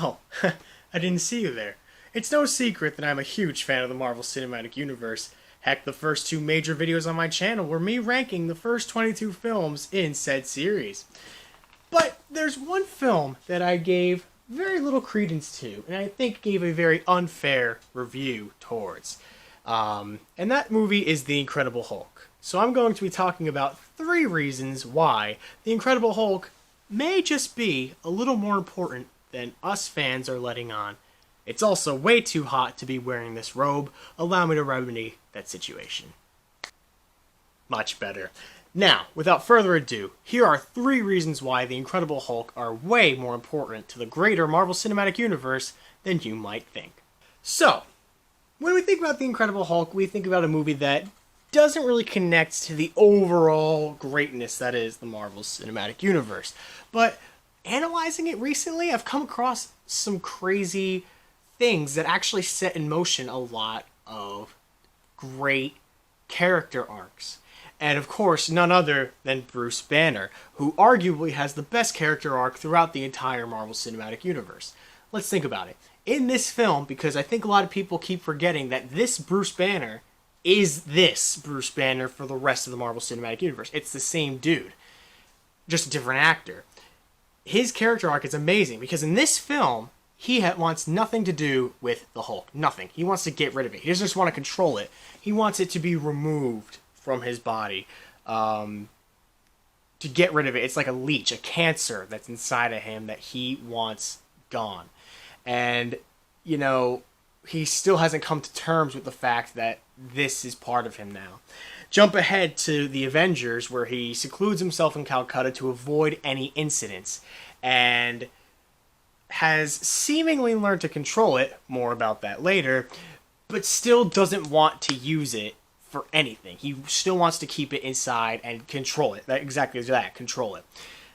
Oh, I didn't see you there. It's no secret that I'm a huge fan of the Marvel Cinematic Universe. Heck, the first two major videos on my channel were me ranking the first 22 films in said series. But there's one film that I gave very little credence to, and I think gave a very unfair review towards. And that movie is The Incredible Hulk. So I'm going to be talking about 3 reasons why The Incredible Hulk may just be a little more important than us fans are letting on. It's also way too hot to be wearing this robe. Allow me to remedy that situation. Much better. Now, without further ado, here are 3 reasons why The Incredible Hulk are way more important to the greater Marvel Cinematic Universe than you might think. So, when we think about The Incredible Hulk, we think about a movie that doesn't really connect to the overall greatness that is the Marvel Cinematic Universe. But analyzing it recently, I've come across some crazy things that actually set in motion a lot of great character arcs. And of course, none other than Bruce Banner, who arguably has the best character arc throughout the entire Marvel Cinematic Universe. Let's think about it. In this film, because I think a lot of people keep forgetting that this Bruce Banner is this Bruce Banner for the rest of the Marvel Cinematic Universe. It's the same dude, just a different actor. His character arc is amazing because in this film, he wants nothing to do with the Hulk. Nothing. He wants to get rid of it. He doesn't just want to control it. He wants it to be removed from his body. To get rid of it. It's like a leech, a cancer that's inside of him that he wants gone. And, you know, he still hasn't come to terms with the fact that this is part of him now. Jump ahead to the Avengers, where he secludes himself in Calcutta to avoid any incidents, and has seemingly learned to control it, more about that later, but still doesn't want to use it for anything. He still wants to keep it inside and control it. Exactly that, control it.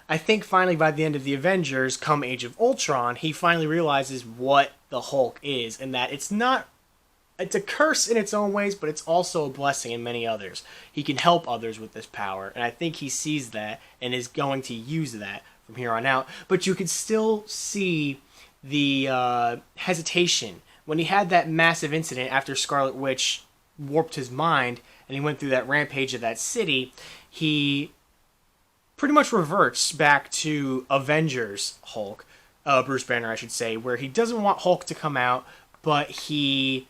I think finally by the end of the Avengers, come Age of Ultron, he finally realizes what the Hulk is, and that it's a curse in its own ways, but it's also a blessing in many others. He can help others with this power, and I think he sees that and is going to use that from here on out. But you can still see the hesitation. When he had that massive incident after Scarlet Witch warped his mind, and he went through that rampage of that city, he pretty much reverts back to Avengers Hulk, Bruce Banner, I should say, where he doesn't want Hulk to come out, but he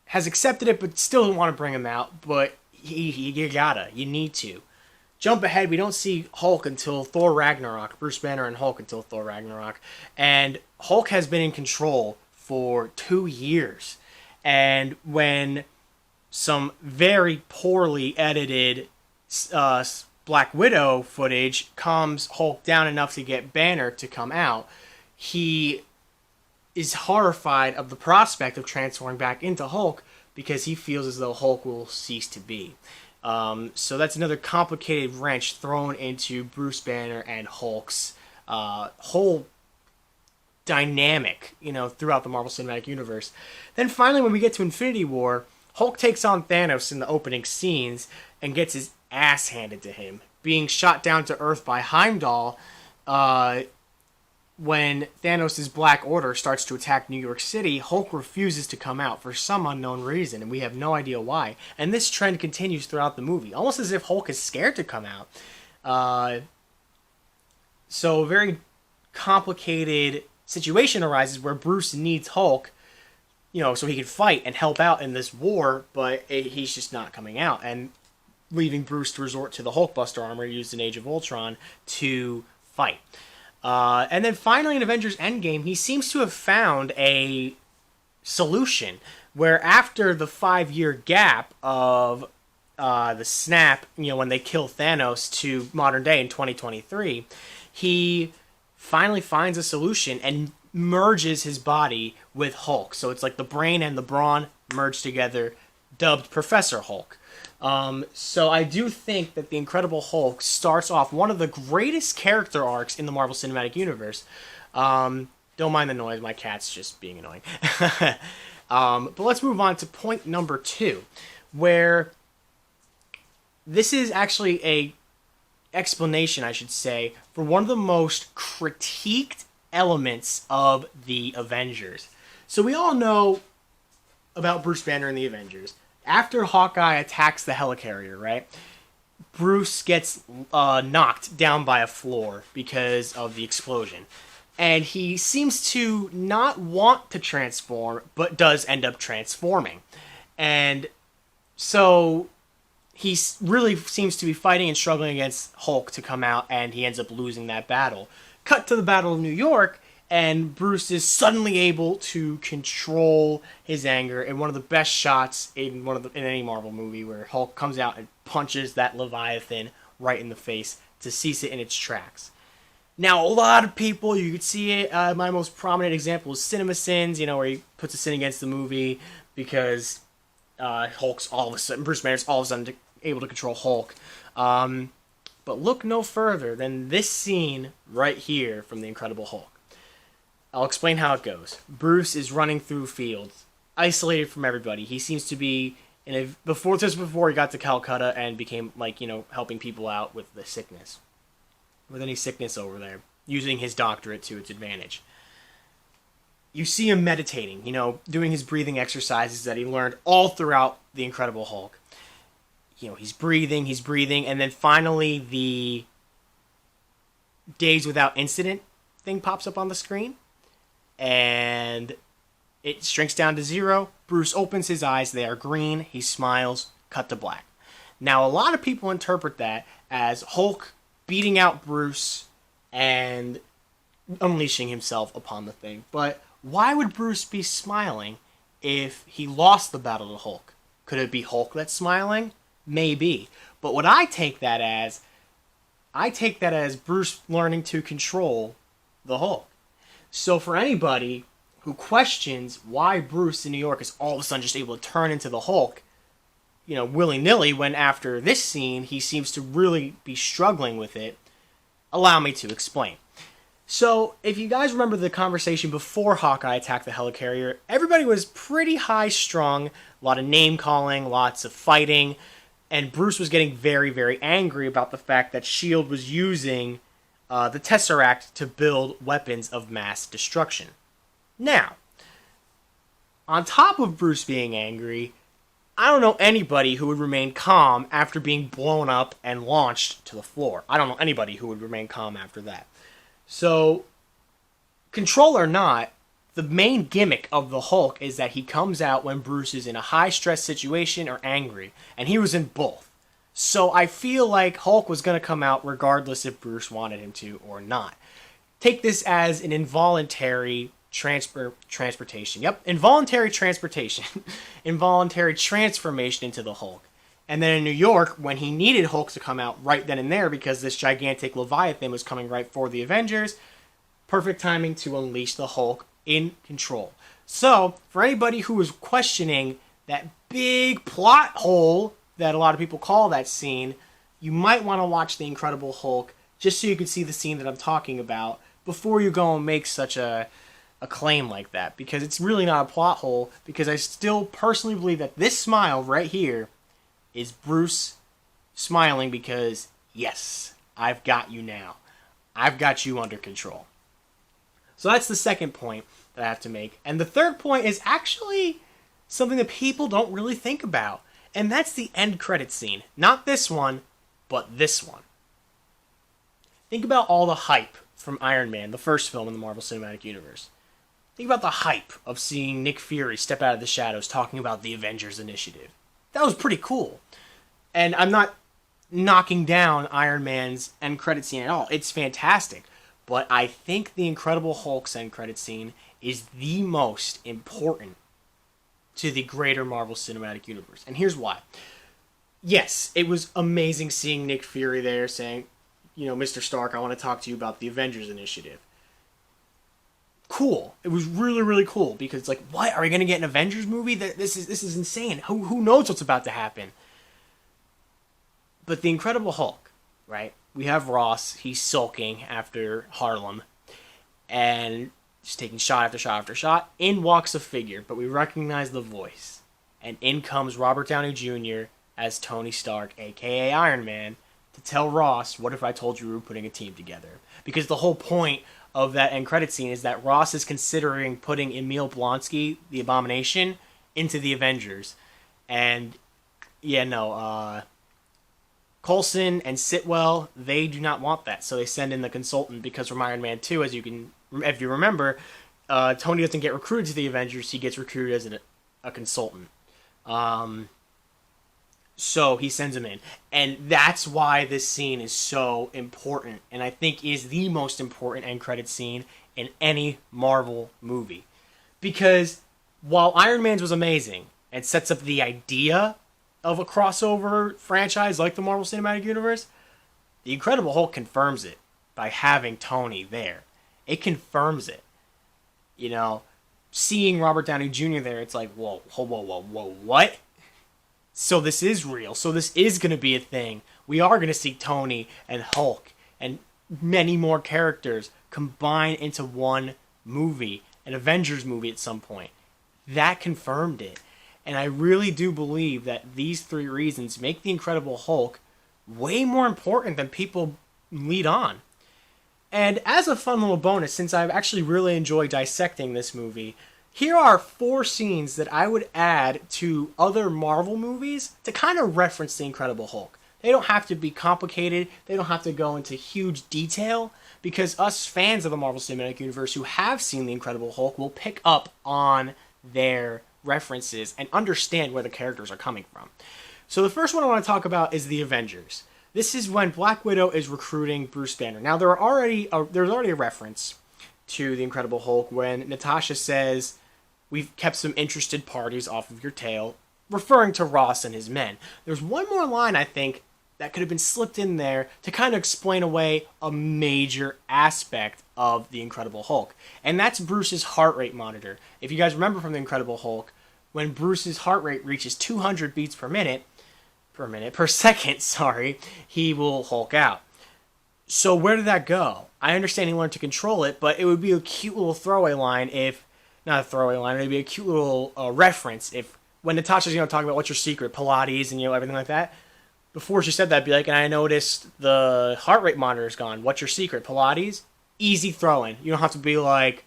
has accepted it, but still doesn't want to bring him out. But you need to. Jump ahead, we don't see Hulk until Thor Ragnarok, Bruce Banner and Hulk until Thor Ragnarok, and Hulk has been in control for 2 years. And when some very poorly edited Black Widow footage calms Hulk down enough to get Banner to come out, he is horrified of the prospect of transforming back into Hulk because he feels as though Hulk will cease to be. So that's another complicated wrench thrown into Bruce Banner and Hulk's whole dynamic, throughout the Marvel Cinematic Universe. Then finally, when we get to Infinity War, Hulk takes on Thanos in the opening scenes and gets his ass handed to him, being shot down to Earth by Heimdall when Thanos' Black Order starts to attack New York City. Hulk refuses to come out for some unknown reason, and we have no idea why. And this trend continues throughout the movie, almost as if Hulk is scared to come out. So a very complicated situation arises where Bruce needs Hulk, so he can fight and help out in this war, but he's just not coming out, and leaving Bruce to resort to the Hulkbuster armor used in Age of Ultron to fight. And then finally in Avengers Endgame, he seems to have found a solution where after the 5-year gap of the snap, when they kill Thanos to modern day in 2023, he finally finds a solution and merges his body with Hulk. So it's like the brain and the brawn merged together, dubbed Professor Hulk. So I do think that the Incredible Hulk starts off one of the greatest character arcs in the Marvel Cinematic Universe. Don't mind the noise, my cat's just being annoying. But let's move on to point number 2, where this is actually a explanation, I should say, for one of the most critiqued elements of the Avengers. So we all know about Bruce Banner and the Avengers. After Hawkeye attacks the helicarrier, right? Bruce gets knocked down by a floor because of the explosion. And he seems to not want to transform, but does end up transforming. And so he really seems to be fighting and struggling against Hulk to come out, and he ends up losing that battle. Cut to the Battle of New York, and Bruce is suddenly able to control his anger in one of the best shots in any Marvel movie, where Hulk comes out and punches that Leviathan right in the face to cease it in its tracks. Now, a lot of people, you could see it. My most prominent example is CinemaSins, where he puts a sin against the movie because Hulk's all of a sudden, Bruce Banner's all of a sudden able to control Hulk. But look no further than this scene right here from The Incredible Hulk. I'll explain how it goes. Bruce is running through fields, isolated from everybody. He seems to be before he got to Calcutta and became helping people out with the sickness, with any sickness over there, using his doctorate to its advantage. You see him meditating, doing his breathing exercises that he learned all throughout The Incredible Hulk. He's breathing, and then finally the days without incident thing pops up on the screen, and it shrinks down to 0. Bruce opens his eyes, they are green, he smiles, cut to black. Now, a lot of people interpret that as Hulk beating out Bruce and unleashing himself upon the thing. But why would Bruce be smiling if he lost the battle to Hulk? Could it be Hulk that's smiling? Maybe. But what I take that as Bruce learning to control the Hulk. So for anybody who questions why Bruce in New York is all of a sudden just able to turn into the Hulk, willy-nilly, when after this scene he seems to really be struggling with it, allow me to explain. So, if you guys remember the conversation before Hawkeye attacked the helicarrier, everybody was pretty high-strung, a lot of name-calling, lots of fighting, and Bruce was getting very, very angry about the fact that S.H.I.E.L.D. was using the Tesseract to build weapons of mass destruction. Now, on top of Bruce being angry, I don't know anybody who would remain calm after being blown up and launched to the floor. I don't know anybody who would remain calm after that. So, control or not, the main gimmick of the Hulk is that he comes out when Bruce is in a high-stress situation or angry, and he was in both. So I feel like Hulk was going to come out regardless if Bruce wanted him to or not. Take this as an involuntary transportation. Yep, involuntary transportation. Involuntary transformation into the Hulk. And then in New York, when he needed Hulk to come out right then and there because this gigantic Leviathan was coming right for the Avengers, perfect timing to unleash the Hulk in control. So, for anybody who was questioning that big plot hole that a lot of people call that scene, you might want to watch The Incredible Hulk just so you can see the scene that I'm talking about before you go and make such a claim like that, because it's really not a plot hole, because I still personally believe that this smile right here is Bruce smiling because, yes, I've got you now. I've got you under control. So that's the second point that I have to make. And the third point is actually something that people don't really think about, and that's the end credit scene. Not this one, but this one. Think about all the hype from Iron Man, the first film in the Marvel Cinematic Universe. Think about the hype of seeing Nick Fury step out of the shadows talking about the Avengers initiative. That was pretty cool. And I'm not knocking down Iron Man's end credit scene at all. It's fantastic. But I think the Incredible Hulk's end credit scene is the most important to the greater Marvel Cinematic Universe. And here's why. Yes, it was amazing seeing Nick Fury there saying, Mr. Stark, I want to talk to you about the Avengers initiative. Cool. It was really, really cool because it's like, what? Are we going to get an Avengers movie? This is insane. Who knows what's about to happen? But the Incredible Hulk, right? We have Ross. He's sulking after Harlem. And just taking shot after shot after shot. In walks a figure, but we recognize the voice. And in comes Robert Downey Jr. as Tony Stark, a.k.a. Iron Man, to tell Ross, what if I told you we were putting a team together? Because the whole point of that end credit scene is that Ross is considering putting Emil Blonsky, the Abomination, into the Avengers. And yeah, no, Coulson and Sitwell, they do not want that, so they send in the consultant because from Iron Man 2, if you remember, Tony doesn't get recruited to the Avengers, he gets recruited as a consultant. So he sends him in. And that's why this scene is so important, and I think is the most important end credit scene in any Marvel movie. Because while Iron Man's was amazing and sets up the idea of a crossover franchise like the Marvel Cinematic Universe, the Incredible Hulk confirms it by having Tony there. It confirms it. You know, seeing Robert Downey Jr. there, it's like, whoa, what? So this is real. So this is going to be a thing. We are going to see Tony and Hulk and many more characters combine into one movie, an Avengers movie at some point. That confirmed it. And I really do believe that these three reasons make the Incredible Hulk way more important than people lead on. And as a fun little bonus, since I've actually really enjoyed dissecting this movie, here are 4 scenes that I would add to other Marvel movies to kind of reference the Incredible Hulk. They don't have to be complicated, they don't have to go into huge detail, because us fans of the Marvel Cinematic Universe who have seen the Incredible Hulk will pick up on their references and understand where the characters are coming from. So the first one I want to talk about is the Avengers. This is when Black Widow is recruiting Bruce Banner. Now there's already a reference to the Incredible Hulk when Natasha says, "We've kept some interested parties off of your tail," referring to Ross and his men. There's one more line, I think, that could have been slipped in there to kind of explain away a major aspect of the Incredible Hulk. And that's Bruce's heart rate monitor. If you guys remember from the Incredible Hulk, when Bruce's heart rate reaches 200 beats per second, he will Hulk out. So where did that go? I understand he learned to control it, but it would be a cute little throwaway line not a throwaway line, it'd be a cute little reference if, when Natasha's, talking about what's your secret, Pilates and, everything like that, before she said that, be like, and I noticed the heart rate monitor's gone, what's your secret, Pilates? Easy throw-in. You don't have to be like,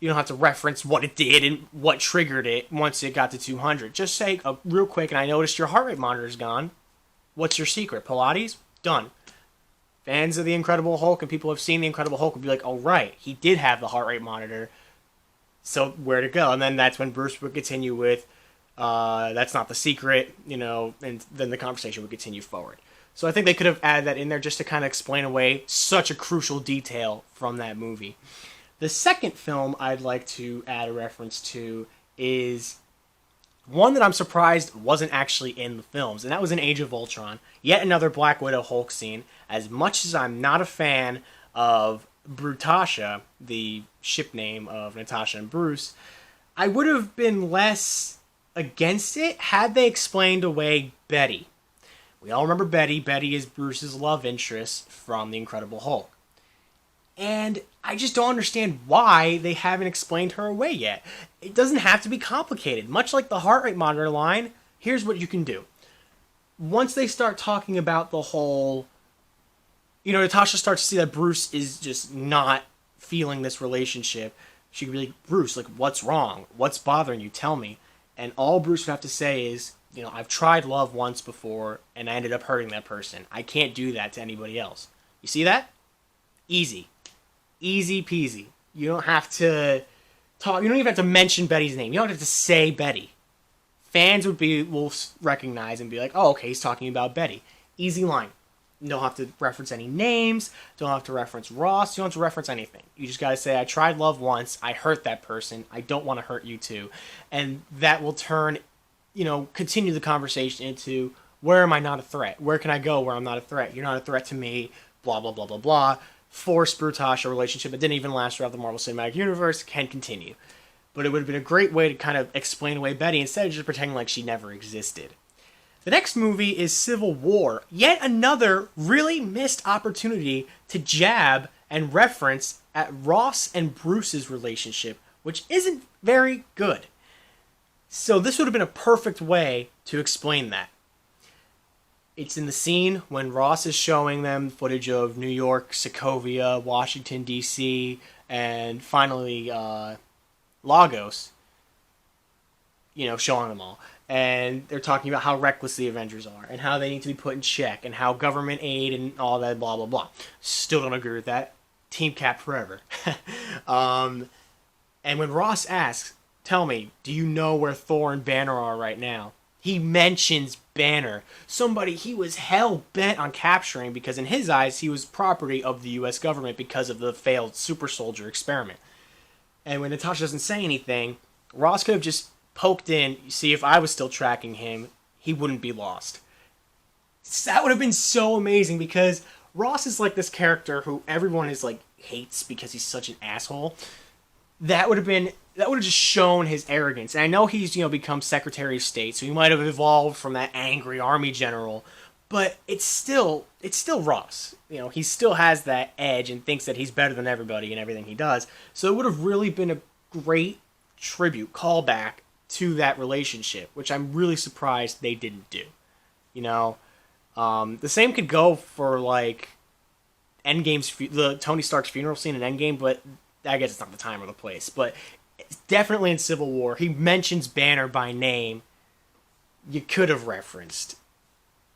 you don't have to reference what it did and what triggered it once it got to 200. Just say real quick, and I noticed your heart rate monitor's gone. What's your secret? Pilates? Done. Fans of the Incredible Hulk and people who have seen the Incredible Hulk would be like, oh, right, he did have the heart rate monitor. So where'd it go? And then that's when Bruce would continue with, that's not the secret, and then the conversation would continue forward. So I think they could have added that in there just to kind of explain away such a crucial detail from that movie. The second film I'd like to add a reference to is one that I'm surprised wasn't actually in the films, and that was in Age of Ultron. Yet another Black Widow Hulk scene. As much as I'm not a fan of Brutasha, the ship name of Natasha and Bruce, I would have been less against it had they explained away Betty. We all remember Betty. Betty is Bruce's love interest from The Incredible Hulk. And I just don't understand why they haven't explained her away yet. It doesn't have to be complicated. Much like the heart rate monitor line, here's what you can do. Once they start talking about the whole, Natasha starts to see that Bruce is just not feeling this relationship, she could be like, Bruce, what's wrong? What's bothering you? Tell me. And all Bruce would have to say is, I've tried love once before, and I ended up hurting that person. I can't do that to anybody else. You see that? Easy. Easy peasy. You don't have to talk. You don't even have to mention Betty's name. You don't have to say Betty. Fans will recognize and be like, oh, okay, he's talking about Betty. Easy line. You don't have to reference any names. Don't have to reference Ross. You don't have to reference anything. You just got to say, I tried love once. I hurt that person. I don't want to hurt you too. And that will turn, continue the conversation into, where am I not a threat? Where can I go where I'm not a threat? You're not a threat to me. Blah, blah, blah, blah, blah. Forced Brutasha relationship that didn't even last throughout the Marvel Cinematic Universe can continue. But it would have been a great way to kind of explain away Betty instead of just pretending like she never existed. The next movie is Civil War. Yet another really missed opportunity to jab and reference at Ross and Bruce's relationship, which isn't very good. So this would have been a perfect way to explain that. It's in the scene when Ross is showing them footage of New York, Sokovia, Washington, D.C., and finally Lagos, showing them all. And they're talking about how reckless the Avengers are and how they need to be put in check and how government aid and all that blah blah blah. Still don't agree with that. Team Cap forever. And when Ross asks, tell me, do you know where Thor and Banner are right now? He mentions Banner, somebody he was hell-bent on capturing because in his eyes he was property of the US government because of the failed super soldier experiment. And when Natasha doesn't say anything, Ross could have just poked in, see if I was still tracking him, he wouldn't be lost. That would have been so amazing because Ross is like this character who everyone is like hates because he's such an asshole. That would have just shown his arrogance. And I know he's, become Secretary of State, so he might have evolved from that angry army general, but it's still Ross. He still has that edge and thinks that he's better than everybody in everything he does. So it would have really been a great tribute, callback to that relationship, which I'm really surprised they didn't do. The same could go for like Endgame's the Tony Stark's funeral scene in Endgame, but I guess it's not the time or the place. But it's definitely in Civil War, he mentions Banner by name. You could have referenced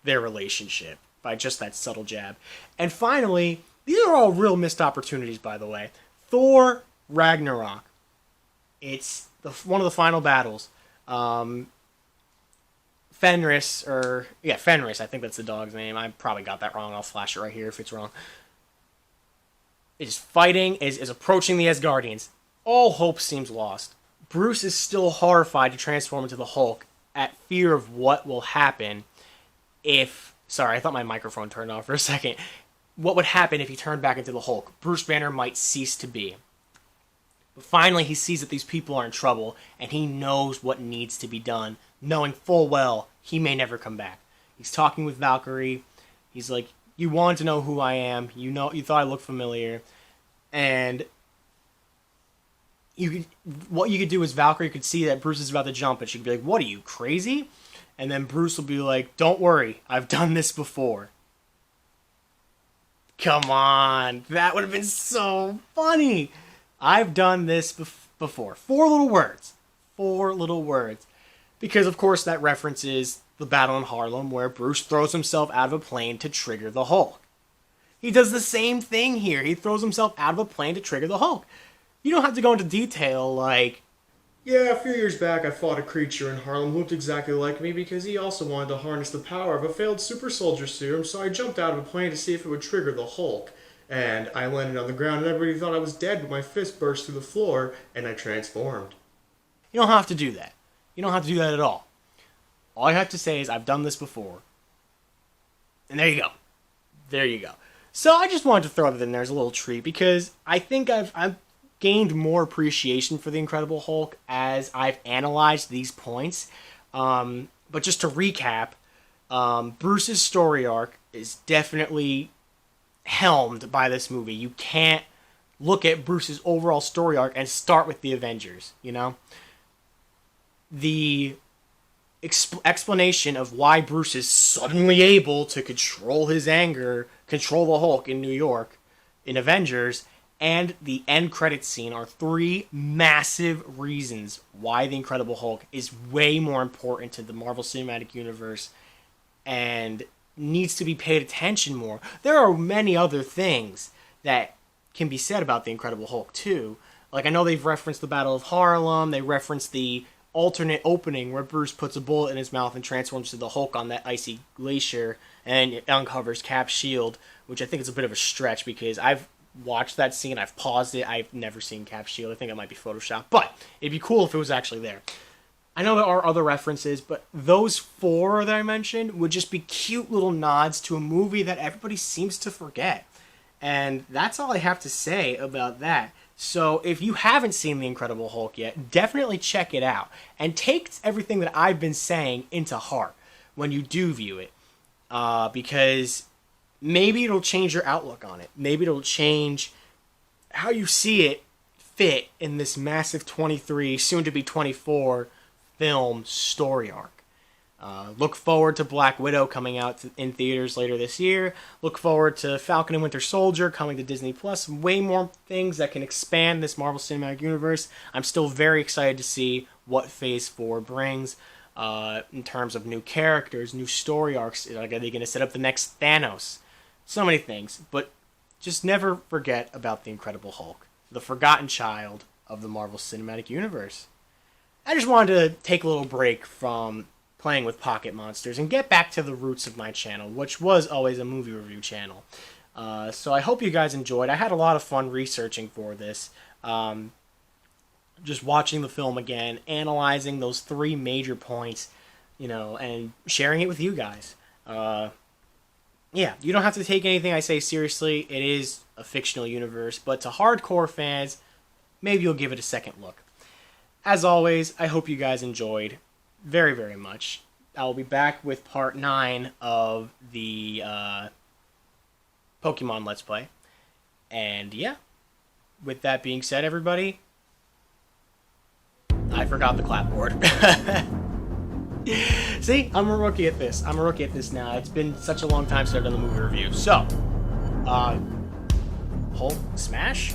their relationship by just that subtle jab. And finally, these are all real missed opportunities, by the way. Thor Ragnarok. It's one of the final battles. Fenris, I think that's the dog's name. I probably got that wrong. I'll flash it right here if it's wrong. Is fighting, is approaching the Asgardians. All hope seems lost. Bruce is still horrified to transform into the Hulk at fear of what will happen if... Sorry, I thought my microphone turned off for a second. What would happen if he turned back into the Hulk? Bruce Banner might cease to be. But finally, he sees that these people are in trouble, and he knows what needs to be done, knowing full well he may never come back. He's talking with Valkyrie. He's like, you wanted to know who I am. You thought I looked familiar. And what you could do is Valkyrie could see that Bruce is about to jump, and she could be like, what are you, crazy? And then Bruce will be like, don't worry, I've done this before. Come on. That would have been so funny. I've done this before. 4 little words. 4 little words. Because, of course, that references the battle in Harlem where Bruce throws himself out of a plane to trigger the Hulk. He does the same thing here. He throws himself out of a plane to trigger the Hulk. You don't have to go into detail like, yeah, a few years back I fought a creature in Harlem who looked exactly like me because he also wanted to harness the power of a failed super soldier serum, so I jumped out of a plane to see if it would trigger the Hulk. And I landed on the ground and everybody thought I was dead, but my fist burst through the floor and I transformed. You don't have to do that. You don't have to do that at all. All you have to say is, I've done this before. And there you go. There you go. So I just wanted to throw that in there as a little treat because I think I've gained more appreciation for the Incredible Hulk as I've analyzed these points. But just to recap, Bruce's story arc is definitely helmed by this movie. You can't look at Bruce's overall story arc and start with the Avengers, The explanation of why Bruce is suddenly able to control his anger, control the Hulk in New York, in Avengers, and the end credits scene are 3 massive reasons why the Incredible Hulk is way more important to the Marvel Cinematic Universe and needs to be paid attention more. There are many other things that can be said about the Incredible Hulk too. Like, I know they've referenced the Battle of Harlem, they referenced the alternate opening where Bruce puts a bullet in his mouth and transforms to the Hulk on that icy glacier and it uncovers Cap's shield, which I think is a bit of a stretch because I've watched that scene, I've paused it, I've never seen Cap's shield. I think it might be Photoshop, but it'd be cool if it was actually there. I know there are other references, but those 4 that I mentioned would just be cute little nods to a movie that everybody seems to forget. And that's all I have to say about that. So if you haven't seen The Incredible Hulk yet, definitely check it out. And take everything that I've been saying into heart when you do view it. Because maybe it'll change your outlook on it. Maybe it'll change how you see it fit in this massive 23, soon to be 24 film story arc. Look forward to Black Widow coming out in theaters later this year. Look forward to Falcon and Winter Soldier coming to Disney Plus. Way more things that can expand this Marvel Cinematic Universe. I'm still very excited to see what Phase 4 brings in terms of new characters, new story arcs. Like, are they going to set up the next Thanos? So many things. But just never forget about the Incredible Hulk, the forgotten child of the Marvel Cinematic Universe. I just wanted to take a little break from playing with pocket monsters and get back to the roots of my channel, which was always a movie review channel. So I hope you guys enjoyed. I had a lot of fun researching for this. Just watching the film again, analyzing those 3 major points, and sharing it with you guys. Yeah, you don't have to take anything I say seriously. It is a fictional universe, but to hardcore fans, maybe you'll give it a second look. As always, I hope you guys enjoyed very, very much. I'll be back with part 9 of the Pokemon Let's Play. And yeah, with that being said, everybody, I forgot the clapboard. See, I'm a rookie at this. I'm a rookie at this now. It's been such a long time since I've done the movie review. So, Hulk smash.